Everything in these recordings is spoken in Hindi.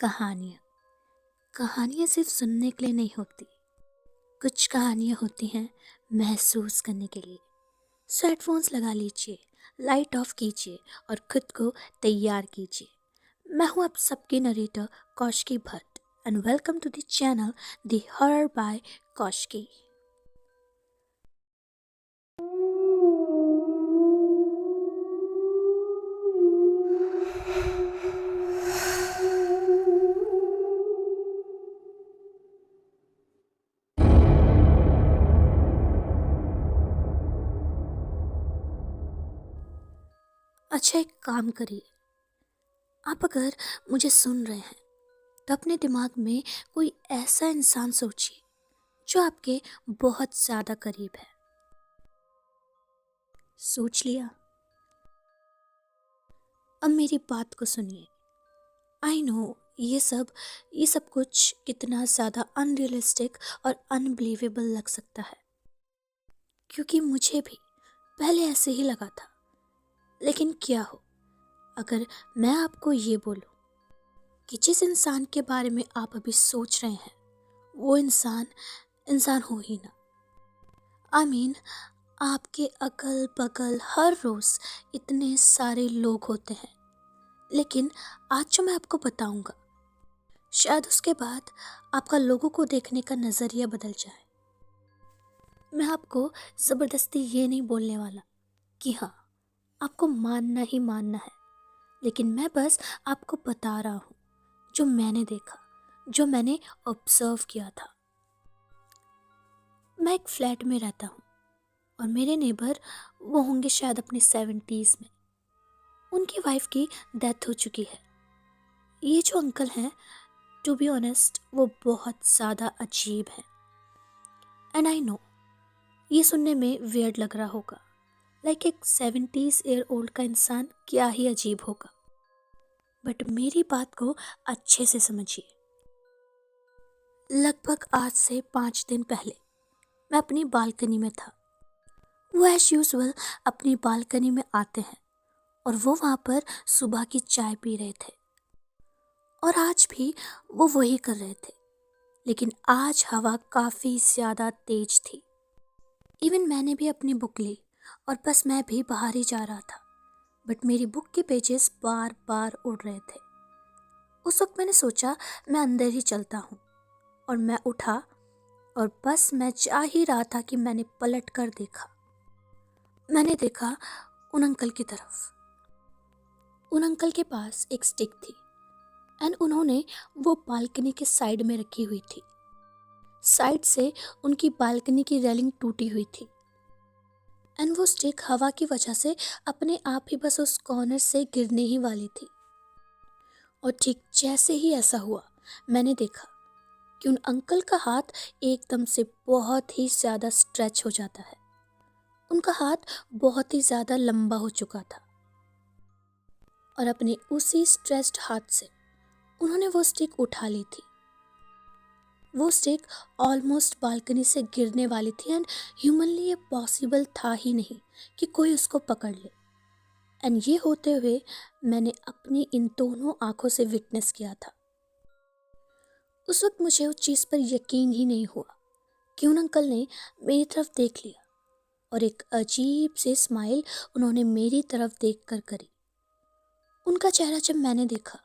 कहानियाँ कहानियाँ सिर्फ सुनने के लिए नहीं होती। कुछ कहानियाँ होती हैं महसूस करने के लिए। सो हेडफोन्स लगा लीजिए, लाइट ऑफ कीजिए और खुद को तैयार कीजिए। मैं हूँ आप सबकी narrator Kaushiki Bhatt and welcome to the channel the horror by Kaushiki. अच्छा, एक काम करिए। आप अगर मुझे सुन रहे हैं तो अपने दिमाग में कोई ऐसा इंसान सोचिए जो आपके बहुत ज़्यादा करीब है। सोच लिया? अब मेरी बात को सुनिए। आई नो ये सब कुछ कितना ज़्यादा अनरियलिस्टिक और अनबिलीवेबल लग सकता है, क्योंकि मुझे भी पहले ऐसे ही लगा था। लेकिन क्या हो अगर मैं आपको ये बोलूं कि जिस इंसान के बारे में आप अभी सोच रहे हैं वो इंसान इंसान हो ही ना। आई मीन, आपके अगल बगल हर रोज़ इतने सारे लोग होते हैं, लेकिन आज जो मैं आपको बताऊंगा शायद उसके बाद आपका लोगों को देखने का नज़रिया बदल जाए। मैं आपको ज़बरदस्ती ये नहीं बोलने वाला कि हाँ, आपको मानना ही मानना है, लेकिन मैं बस आपको बता रहा हूँ जो मैंने देखा, जो मैंने ऑब्जर्व किया था। मैं एक फ्लैट में रहता हूँ और मेरे नेबर वो होंगे शायद अपने 70s में। उनकी वाइफ की डेथ हो चुकी है। ये जो अंकल हैं, टू बी ऑनेस्ट, वो बहुत ज़्यादा अजीब हैं। एंड आई नो ये सुनने में वियर्ड लग रहा होगा, लाइक एक 70s ईयर ओल्ड का इंसान क्या ही अजीब होगा। बट मेरी बात को अच्छे से समझिए। लगभग आज से 5 दिन पहले मैं अपनी बालकनी में था। वो एज यूजुअल अपनी बालकनी में आते हैं और वो वहाँ पर सुबह की चाय पी रहे थे, और आज भी वो वही कर रहे थे। लेकिन आज हवा काफ़ी ज़्यादा तेज थी। इवन मैंने भी अपनी बुक ली और बस मैं भी बाहर ही जा रहा था, बट मेरी बुक के पेजेस बार बार उड़ रहे थे। उस वक्त मैंने सोचा मैं अंदर ही चलता हूँ, और मैं उठा और बस मैं जा ही रहा था कि मैंने पलट कर देखा। मैंने देखा उन अंकल की तरफ। उन अंकल के पास एक स्टिक थी एंड उन्होंने वो बालकनी के साइड में रखी हुई थी। साइड से उनकी बालकनी की रेलिंग टूटी हुई थी एंड वो स्टिक हवा की वजह से अपने आप ही बस उस कॉर्नर से गिरने ही वाली थी। और ठीक जैसे ही ऐसा हुआ, मैंने देखा कि उन अंकल का हाथ एकदम से बहुत ही ज़्यादा स्ट्रेच हो जाता है। उनका हाथ बहुत ही ज़्यादा लंबा हो चुका था और अपने उसी स्ट्रेच्ड हाथ से उन्होंने वो स्टिक उठा ली थी। वो स्टिक ऑलमोस्ट बालकनी से गिरने वाली थी एंड ह्यूमनली ये पॉसिबल था ही नहीं कि कोई उसको पकड़ ले। एंड ये होते हुए मैंने अपनी इन दोनों आंखों से विटनेस किया था। उस वक्त मुझे उस चीज़ पर यकीन ही नहीं हुआ कि उन अंकल ने मेरी तरफ देख लिया और एक अजीब से स्माइल उन्होंने मेरी तरफ देख कर करी। उनका चेहरा जब मैंने देखा,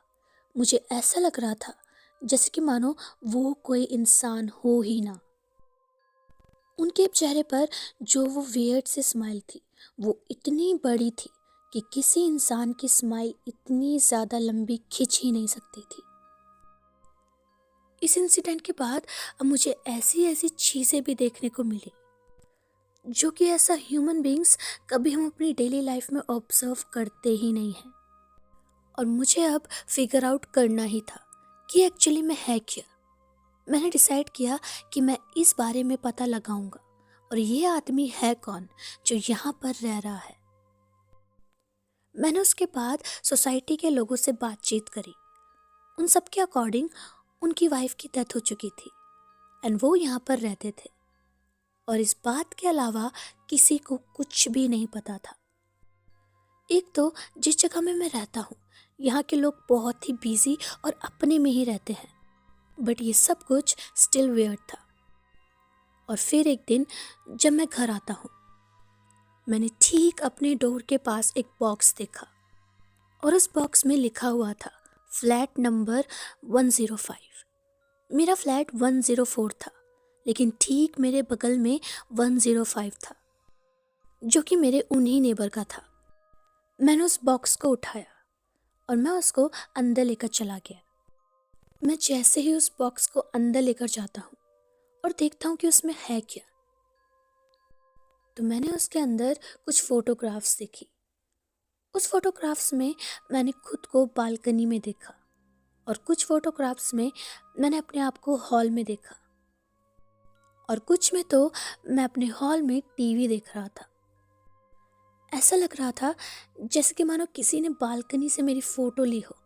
मुझे ऐसा लग रहा था जैसे कि मानो वो कोई इंसान हो ही ना। उनके चेहरे पर जो वो वियर्ड सी स्माइल थी, वो इतनी बड़ी थी कि किसी इंसान की स्माइल इतनी ज़्यादा लंबी खिंच ही नहीं सकती थी। इस इंसिडेंट के बाद अब मुझे ऐसी ऐसी चीज़ें भी देखने को मिली जो कि ऐसा ह्यूमन बीइंग्स कभी हम अपनी डेली लाइफ में ऑब्जर्व करते ही नहीं हैं। और मुझे अब फिगर आउट करना ही था कि एक्चुअली में है क्या। मैंने डिसाइड किया कि मैं इस बारे में पता लगाऊंगा और ये आदमी है कौन जो यहाँ पर रह रहा है। मैंने उसके बाद सोसाइटी के लोगों से बातचीत करी। उन सब के अकॉर्डिंग उनकी वाइफ की डेथ हो चुकी थी एंड वो यहाँ पर रहते थे, और इस बात के अलावा किसी को कुछ भी नहीं पता था। एक तो जिस जगह में मैं रहता हूँ यहाँ के लोग बहुत ही बिजी और अपने में ही रहते हैं, बट ये सब कुछ स्टिल वियर्ड था। और फिर एक दिन जब मैं घर आता हूँ, मैंने ठीक अपने डोर के पास एक बॉक्स देखा और उस बॉक्स में लिखा हुआ था फ्लैट नंबर 105। मेरा फ्लैट 104 था, लेकिन ठीक मेरे बगल में 105 था, जो कि मेरे उन्हीं नेबर का था। मैंने उस बॉक्स को उठाया और मैं उसको अंदर लेकर चला गया। मैं जैसे ही उस बॉक्स को अंदर लेकर जाता हूँ और देखता हूँ कि उसमें है क्या, तो मैंने उसके अंदर कुछ फोटोग्राफ्स देखी। उस फोटोग्राफ्स में मैंने खुद को बालकनी में देखा और कुछ फोटोग्राफ्स में मैंने अपने आप को हॉल में देखा और कुछ में तो मैं अपने हॉल में टीवी देख रहा था। ऐसा लग रहा था जैसे कि मानो किसी ने बालकनी से मेरी फ़ोटो ली हो,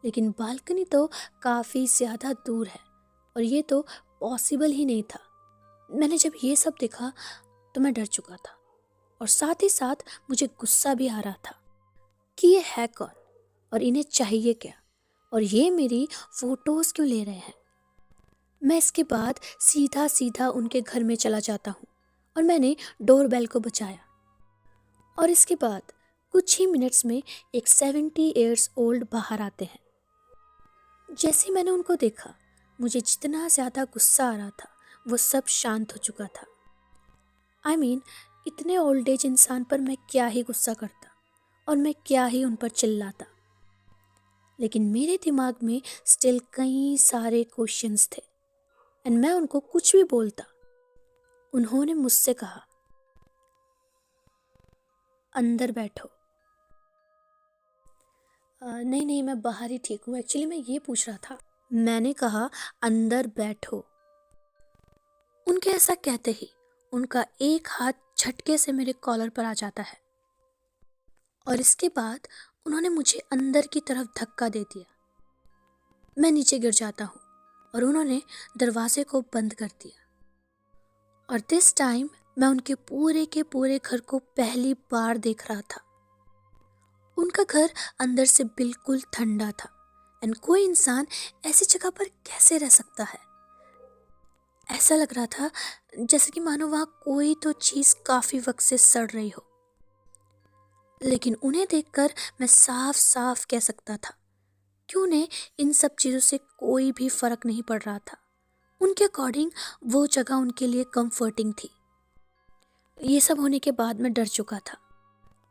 लेकिन बालकनी तो काफ़ी ज़्यादा दूर है और ये तो पॉसिबल ही नहीं था। मैंने जब ये सब देखा तो मैं डर चुका था और साथ ही साथ मुझे गुस्सा भी आ रहा था कि ये है कौन और इन्हें चाहिए क्या और ये मेरी फ़ोटोज़ क्यों ले रहे हैं। मैं इसके बाद सीधा सीधा उनके घर में चला जाता हूँ और मैंने डोरबेल को बजाया और इसके बाद कुछ ही मिनट्स में एक 70 इयर्स ओल्ड बाहर आते हैं। जैसे ही मैंने उनको देखा, मुझे जितना ज़्यादा गुस्सा आ रहा था वो सब शांत हो चुका था। I mean, इतने ओल्ड एज इंसान पर मैं क्या ही गुस्सा करता और मैं क्या ही उन पर चिल्लाता, लेकिन मेरे दिमाग में स्टिल कई सारे क्वेश्चंस थे एंड मैं उनको कुछ भी बोलता। उन्होंने मुझसे कहा, अंदर बैठो। नहीं नहीं, मैं बाहर ही ठीक हूँ, एक्चुअली मैं ये पूछ रहा था। मैंने कहा अंदर बैठो। उनके ऐसा कहते ही उनका एक हाथ झटके से मेरे कॉलर पर आ जाता है और इसके बाद उन्होंने मुझे अंदर की तरफ धक्का दे दिया। मैं नीचे गिर जाता हूँ और उन्होंने दरवाजे को बंद कर दिया। और दिस टाइम मैं उनके पूरे के पूरे घर को पहली बार देख रहा था। उनका घर अंदर से बिल्कुल ठंडा था एंड कोई इंसान ऐसी जगह पर कैसे रह सकता है। ऐसा लग रहा था जैसे कि मानो वहाँ कोई तो चीज़ काफ़ी वक्त से सड़ रही हो, लेकिन उन्हें देखकर मैं साफ साफ कह सकता था कि उन्हें इन सब चीज़ों से कोई भी फ़र्क नहीं पड़ रहा था। उनके अकॉर्डिंग वो जगह उनके लिए कंफर्टिंग थी। ये सब होने के बाद मैं डर चुका था।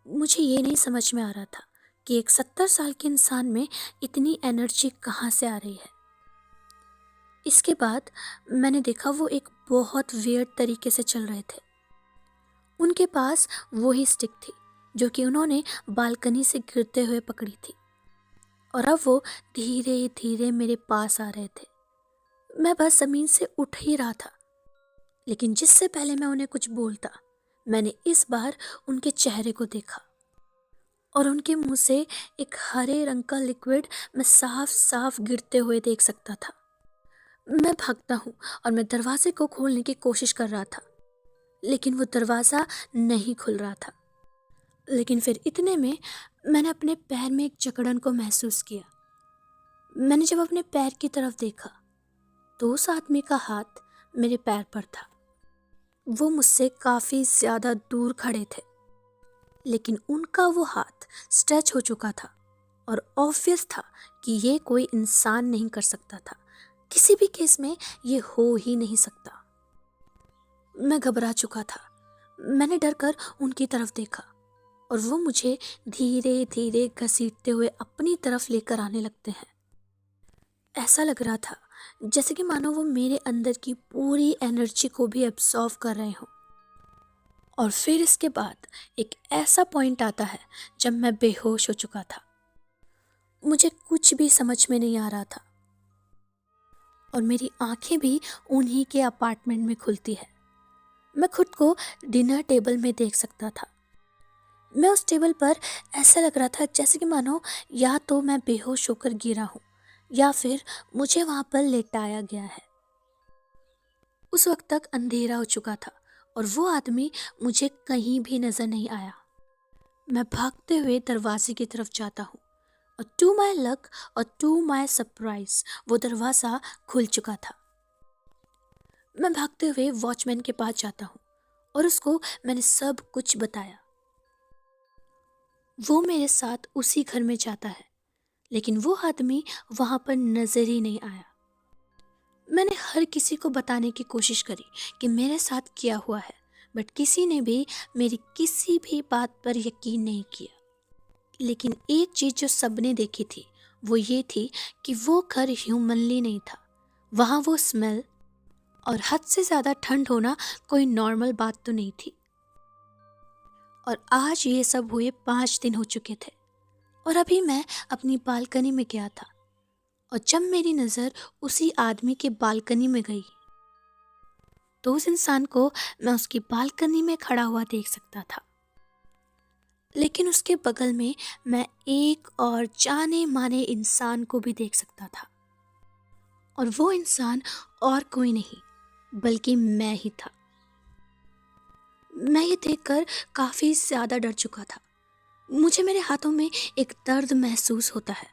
मुझे ये नहीं समझ में आ रहा था कि एक 70 साल के इंसान में इतनी एनर्जी कहाँ से आ रही है। इसके बाद मैंने देखा वो एक बहुत वियर्ड तरीके से चल रहे थे। उनके पास वही स्टिक थी जो कि उन्होंने बालकनी से गिरते हुए पकड़ी थी और अब वो धीरे धीरे मेरे पास आ रहे थे। मैं बस ज़मीन से उठ ही रहा था, लेकिन जिससे पहले मैं उन्हें कुछ बोलता, मैंने इस बार उनके चेहरे को देखा और उनके मुंह से एक हरे रंग का लिक्विड मैं साफ साफ गिरते हुए देख सकता था। मैं भागता हूँ और मैं दरवाजे को खोलने की कोशिश कर रहा था, लेकिन वो दरवाज़ा नहीं खुल रहा था। लेकिन फिर इतने में मैंने अपने पैर में एक जकड़न को महसूस किया। मैंने जब अपने पैर की तरफ देखा तो उस आदमी का हाथ मेरे पैर पर था। वो मुझसे काफ़ी ज़्यादा दूर खड़े थे, लेकिन उनका वो हाथ स्ट्रेच हो चुका था और ऑब्वियस था कि ये कोई इंसान नहीं कर सकता था। किसी भी केस में ये हो ही नहीं सकता। मैं घबरा चुका था। मैंने डर कर उनकी तरफ देखा और वो मुझे धीरे धीरे घसीटते हुए अपनी तरफ लेकर आने लगते हैं। ऐसा लग रहा था जैसे कि मानो वो मेरे अंदर की पूरी एनर्जी को भी एब्जॉर्व कर रहे हों। और फिर इसके बाद एक ऐसा पॉइंट आता है जब मैं बेहोश हो चुका था। मुझे कुछ भी समझ में नहीं आ रहा था और मेरी आंखें भी उन्हीं के अपार्टमेंट में खुलती है। मैं खुद को डिनर टेबल में देख सकता था। मैं उस टेबल पर ऐसा लग रहा था जैसे कि मानो या तो मैं बेहोश होकर गिरा हूँ या फिर मुझे वहाँ पर लेटाया गया है। उस वक्त तक अंधेरा हो चुका था और वो आदमी मुझे कहीं भी नज़र नहीं आया। मैं भागते हुए दरवाजे की तरफ जाता हूँ और टू माई लक और टू माई सरप्राइज वो दरवाज़ा खुल चुका था। मैं भागते हुए वॉचमैन के पास जाता हूँ और उसको मैंने सब कुछ बताया। वो मेरे साथ उसी घर में जाता है, लेकिन वो आदमी वहाँ पर नजर ही नहीं आया। मैंने हर किसी को बताने की कोशिश करी कि मेरे साथ क्या हुआ है, बट किसी ने भी मेरी किसी भी बात पर यकीन नहीं किया। लेकिन एक चीज़ जो सबने देखी थी वो ये थी कि वो घर ह्यूमनली नहीं था। वहाँ वो स्मेल और हद से ज़्यादा ठंड होना कोई नॉर्मल बात तो नहीं थी। और आज ये सब हुए 5 दिन हो चुके थे और अभी मैं अपनी बालकनी में गया था, और जब मेरी नज़र उसी आदमी के बालकनी में गई तो उस इंसान को मैं उसकी बालकनी में खड़ा हुआ देख सकता था। लेकिन उसके बगल में मैं एक और जाने माने इंसान को भी देख सकता था, और वो इंसान और कोई नहीं बल्कि मैं ही था। मैं ये देखकर काफ़ी ज़्यादा डर चुका था। मुझे मेरे हाथों में एक दर्द महसूस होता है,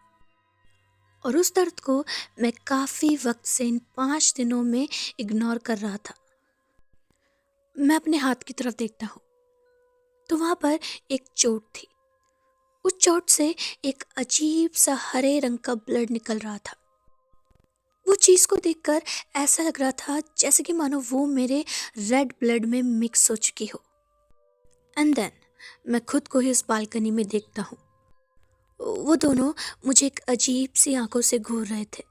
और उस दर्द को मैं काफ़ी वक्त से इन 5 दिनों में इग्नोर कर रहा था। मैं अपने हाथ की तरफ देखता हूँ तो वहाँ पर एक चोट थी। उस चोट से एक अजीब सा हरे रंग का ब्लड निकल रहा था। वो चीज़ को देखकर ऐसा लग रहा था जैसे कि मानो वो मेरे रेड ब्लड में मिक्स हो चुकी हो। एंड देन मैं खुद को ही उस बालकनी में देखता हूँ। वो दोनों मुझे एक अजीब सी आंखों से घूर रहे थे,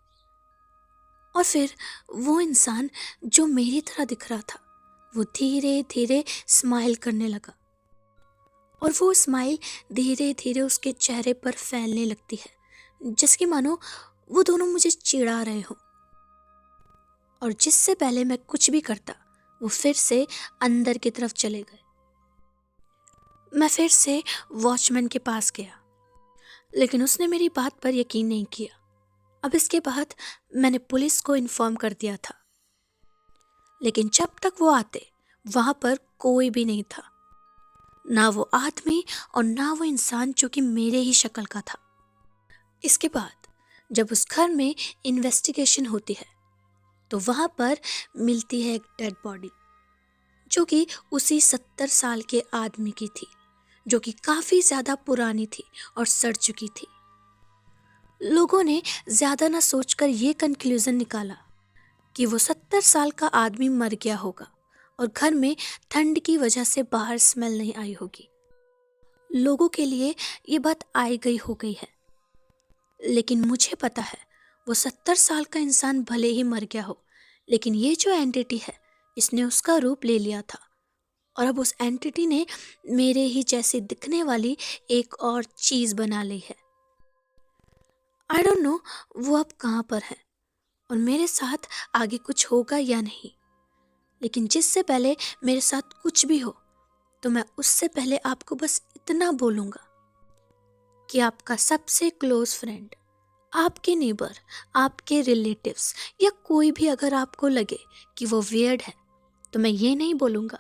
और फिर वो इंसान जो मेरी तरह दिख रहा था वो धीरे धीरे स्माइल करने लगा, और वो स्माइल धीरे धीरे उसके चेहरे पर फैलने लगती है, जैसे कि मानो वो दोनों मुझे चिढ़ा रहे हों। और जिससे पहले मैं कुछ भी करता वो फिर से अंदर की तरफ चले गए। मैं फिर से वॉचमैन के पास गया, लेकिन उसने मेरी बात पर यकीन नहीं किया। अब इसके बाद मैंने पुलिस को इन्फॉर्म कर दिया था, लेकिन जब तक वो आते वहाँ पर कोई भी नहीं था, ना वो आदमी और ना वो इंसान जो कि मेरे ही शक्ल का था। इसके बाद जब उस घर में इन्वेस्टिगेशन होती है तो वहाँ पर मिलती है एक डेड बॉडी, जो कि उसी 70 साल के आदमी की थी, जो कि काफ़ी ज़्यादा पुरानी थी और सड़ चुकी थी। लोगों ने ज़्यादा ना सोचकर ये कंक्लूज़न निकाला कि वो 70 साल का आदमी मर गया होगा और घर में ठंड की वजह से बाहर स्मेल नहीं आई होगी। लोगों के लिए ये बात आई गई हो गई है, लेकिन मुझे पता है वो 70 साल का इंसान भले ही मर गया हो, लेकिन ये जो एंटिटी है इसने उसका रूप ले लिया था, और अब उस एंटिटी ने मेरे ही जैसी दिखने वाली एक और चीज़ बना ली है। आई डोंट नो वो अब कहाँ पर है और मेरे साथ आगे कुछ होगा या नहीं, लेकिन जिससे पहले मेरे साथ कुछ भी हो तो मैं उससे पहले आपको बस इतना बोलूँगा कि आपका सबसे क्लोज फ्रेंड, आपके नेबर, आपके रिलेटिव्स या कोई भी अगर आपको लगे कि वो वियर्ड है, तो मैं ये नहीं बोलूँगा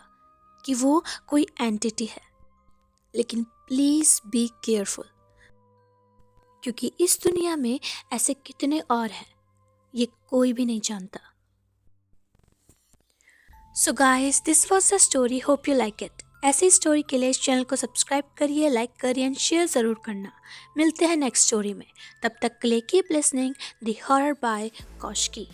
कि वो कोई एंटिटी है, लेकिन प्लीज़ बी केयरफुल, क्योंकि इस दुनिया में ऐसे कितने और हैं ये कोई भी नहीं जानता। So guys, this was the story, hope you like it. ऐसी स्टोरी के लिए इस चैनल को सब्सक्राइब करिए, लाइक करिए एंड शेयर ज़रूर करना। मिलते हैं नेक्स्ट स्टोरी में, तब तक के लिए keep listening the horror by Kaushiki.